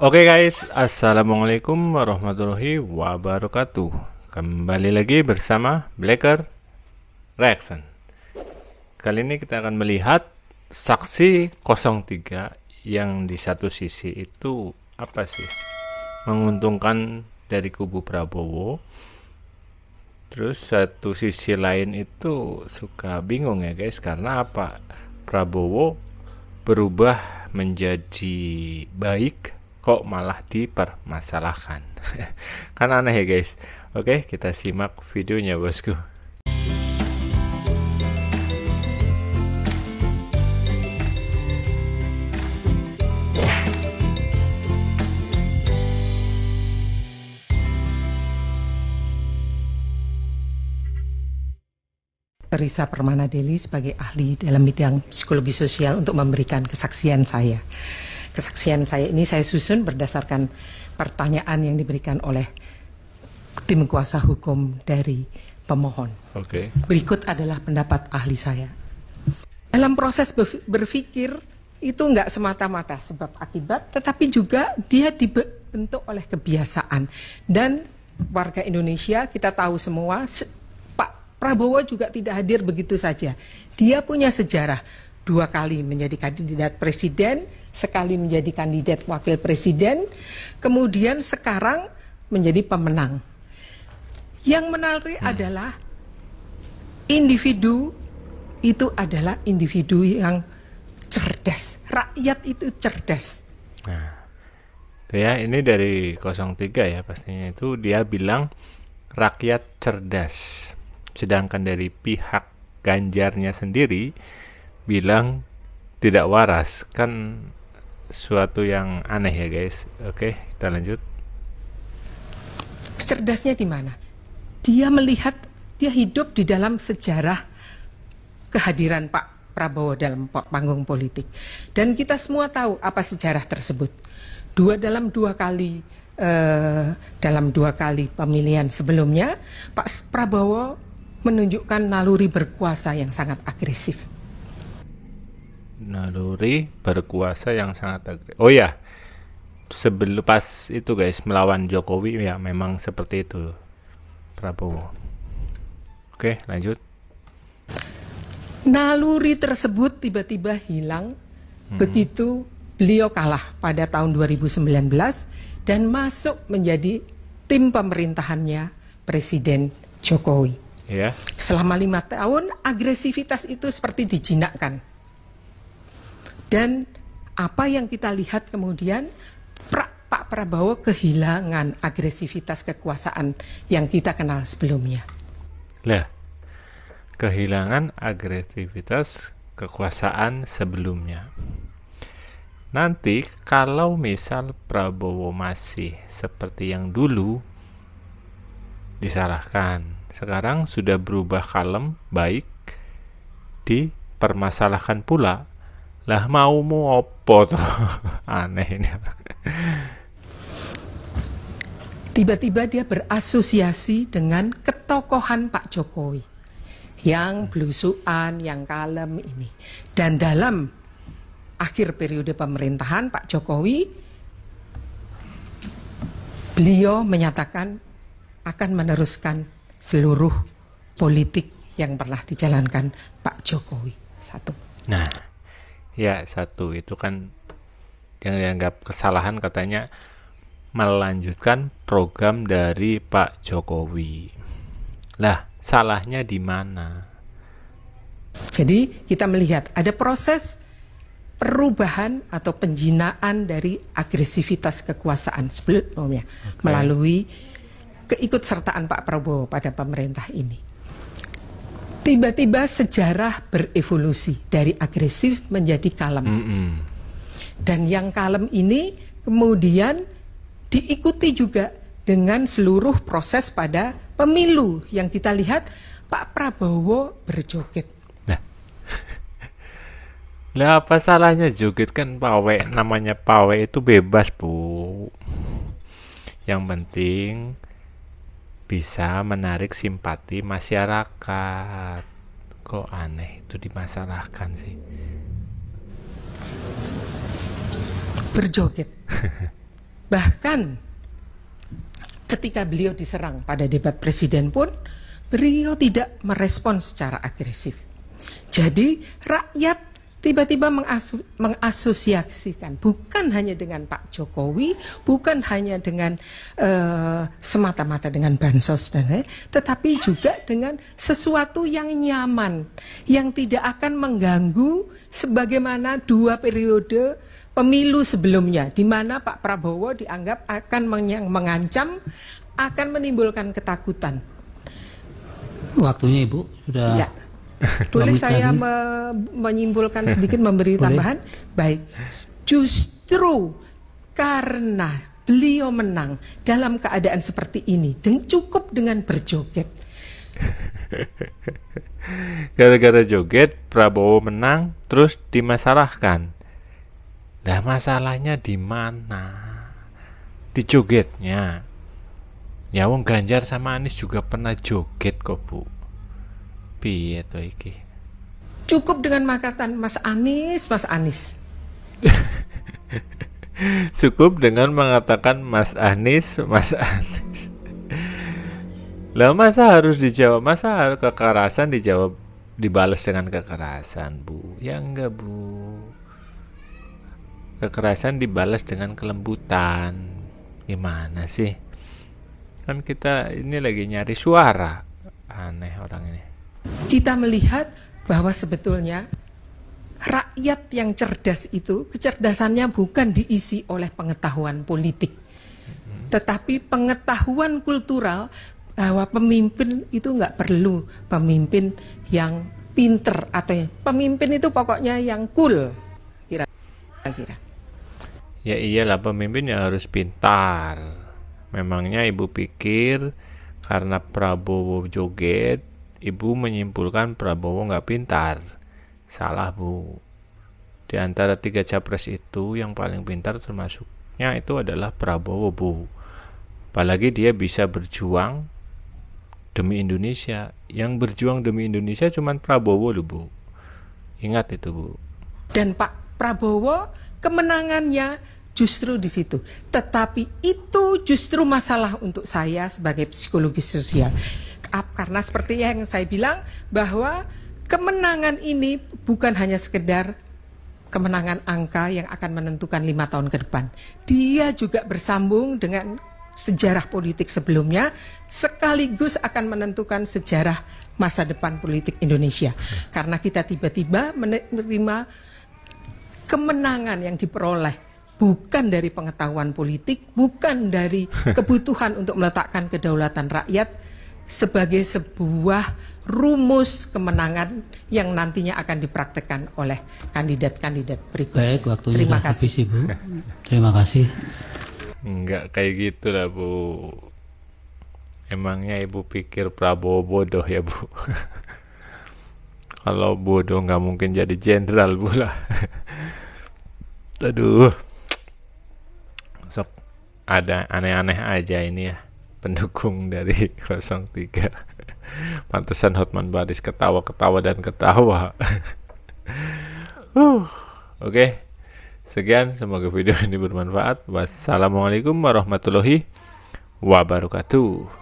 Oke guys, assalamualaikum warahmatullahi wabarakatuh. Kembali lagi bersama Blacker Reaction. Kali ini kita akan melihat saksi 03 yang di satu sisi itu apa sih? Menguntungkan dari kubu Prabowo. Terus satu sisi lain itu suka bingung ya guys, karena apa? Prabowo berubah menjadi baik kok malah dipermasalahkan. Kan aneh ya guys. Oke, kita simak videonya bosku. Risa Permanadeli sebagai ahli dalam bidang psikologi sosial untuk memberikan kesaksian saya. Kesaksian saya ini saya susun berdasarkan pertanyaan yang diberikan oleh tim kuasa hukum dari pemohon. Oke. Berikut adalah pendapat ahli saya. Dalam proses berpikir itu enggak semata-mata sebab akibat, tetapi juga dia dibentuk oleh kebiasaan. Dan warga Indonesia kita tahu semua, Pak Prabowo juga tidak hadir begitu saja. Dia punya sejarah 2 kali menjadi kandidat presiden, sekali menjadi kandidat wakil presiden, kemudian sekarang menjadi pemenang. Yang menarik adalah individu itu adalah individu yang cerdas. Rakyat itu cerdas. Nah, itu ya, ini dari 03 ya pastinya, itu dia bilang rakyat cerdas. Sedangkan dari pihak Ganjarnya sendiri bilang tidak waras. Kan suatu yang aneh ya guys. Oke, kita lanjut. Cerdasnya di mana? Dia melihat, dia hidup di dalam sejarah kehadiran Pak Prabowo dalam panggung politik. Dan kita semua tahu apa sejarah tersebut. Dalam dua kali pemilihan sebelumnya, Pak Prabowo menunjukkan naluri berkuasa yang sangat agresif. Naluri berkuasa yang sangat agresif. Oh ya, sebelum pas itu guys melawan Jokowi ya memang seperti itu Prabowo. Oke, lanjut. Naluri tersebut tiba-tiba hilang begitu beliau kalah pada tahun 2019 dan masuk menjadi tim pemerintahannya Presiden Jokowi. Ya. Selama 5 tahun agresivitas itu seperti dijinakkan. Dan apa yang kita lihat kemudian, Pak Prabowo kehilangan agresivitas kekuasaan yang kita kenal sebelumnya. Lah, kehilangan agresivitas kekuasaan sebelumnya. Nanti kalau misal Prabowo masih seperti yang dulu, disalahkan. Sekarang sudah berubah kalem, baik, dipermasalahkan pula. Lah maumu opo tuh? Aneh ini. Tiba-tiba dia berasosiasi dengan ketokohan Pak Jokowi yang belusuan, yang kalem ini. Dan dalam akhir periode pemerintahan Pak Jokowi, beliau menyatakan akan meneruskan seluruh politik yang pernah dijalankan Pak Jokowi. Satu. Nah, ya satu itu kan yang dianggap kesalahan, katanya melanjutkan program dari Pak Jokowi. Lah, salahnya di mana? Jadi kita melihat ada proses perubahan atau penjinaan dari agresivitas kekuasaan sebelumnya melalui keikutsertaan Pak Prabowo pada pemerintah ini. Tiba-tiba sejarah berevolusi dari agresif menjadi kalem. Dan yang kalem ini kemudian diikuti juga dengan seluruh proses pada pemilu yang kita lihat Pak Prabowo berjoget. Lah apa salahnya joget? Kan pawe, namanya pawe itu bebas bu. Yang penting bisa menarik simpati masyarakat. Kok aneh itu dimasalahkan sih? Berjoget. Bahkan ketika beliau diserang pada debat presiden pun, beliau tidak merespons secara agresif. Jadi rakyat tiba-tiba mengasosiasikan bukan hanya dengan Pak Jokowi, bukan hanya dengan semata-mata dengan bansos dan lain, tetapi juga dengan sesuatu yang nyaman, yang tidak akan mengganggu sebagaimana 2 periode pemilu sebelumnya, di mana Pak Prabowo dianggap akan mengancam, akan menimbulkan ketakutan. Waktunya Ibu sudah. Ya. Boleh saya menyimpulkan sedikit, memberi tambahan? Baik, justru karena beliau menang dalam keadaan seperti ini, dan cukup dengan berjoget. Gara-gara joget, Prabowo menang, terus dimasalahkan. Nah, masalahnya di mana? Di jogetnya. Ya, wong Ganjar sama Anies juga pernah joget kok, Bu. Piye to iki? Cukup dengan makatan Mas Anies, Mas Anies. Cukup dengan mengatakan Mas Anies, Mas Anies. Lah masa harus dijawab, masa kekerasan dijawab dibalas dengan kekerasan, Bu? Ya enggak, Bu. Kekerasan dibalas dengan kelembutan. Gimana sih? Kan kita ini lagi nyari suara. Aneh orang ini. Kita melihat bahwa sebetulnya rakyat yang cerdas itu, kecerdasannya bukan diisi oleh pengetahuan politik, tetapi pengetahuan kultural, bahwa pemimpin itu nggak perlu pemimpin yang pinter, atau pemimpin itu pokoknya yang cool, kira-kira. Ya iyalah, pemimpin yang harus pintar. Memangnya Ibu pikir karena Prabowo joget, Ibu menyimpulkan Prabowo nggak pintar? Salah, Bu. Di antara 3 capres itu yang paling pintar termasuknya itu adalah Prabowo, Bu. Apalagi dia bisa berjuang demi Indonesia. Yang berjuang demi Indonesia cuman Prabowo loh, Bu. Ingat itu, Bu. Dan Pak Prabowo kemenangannya justru di situ. Tetapi itu justru masalah untuk saya sebagai psikologi sosial. Karena seperti yang saya bilang, bahwa kemenangan ini bukan hanya sekedar kemenangan angka yang akan menentukan 5 tahun ke depan. Dia juga bersambung dengan sejarah politik sebelumnya, sekaligus akan menentukan sejarah masa depan politik Indonesia. Karena kita tiba-tiba menerima kemenangan yang diperoleh bukan dari pengetahuan politik, bukan dari kebutuhan untuk meletakkan kedaulatan rakyat, sebagai sebuah rumus kemenangan yang nantinya akan dipraktekkan oleh kandidat-kandidat berikutnya. Baik, waktunya sudah habis, Ibu. Terima kasih. Enggak kayak gitu lah, Bu. Emangnya Ibu pikir Prabowo bodoh ya, Bu? Kalau bodoh nggak mungkin jadi jenderal, Bu lah. Aduh. Sok ada aneh-aneh aja ini ya. Pendukung dari 03. Pantesan Hotman Paris ketawa-ketawa dan ketawa. Oke. Sekian, semoga video ini bermanfaat. Wassalamualaikum warahmatullahi wabarakatuh.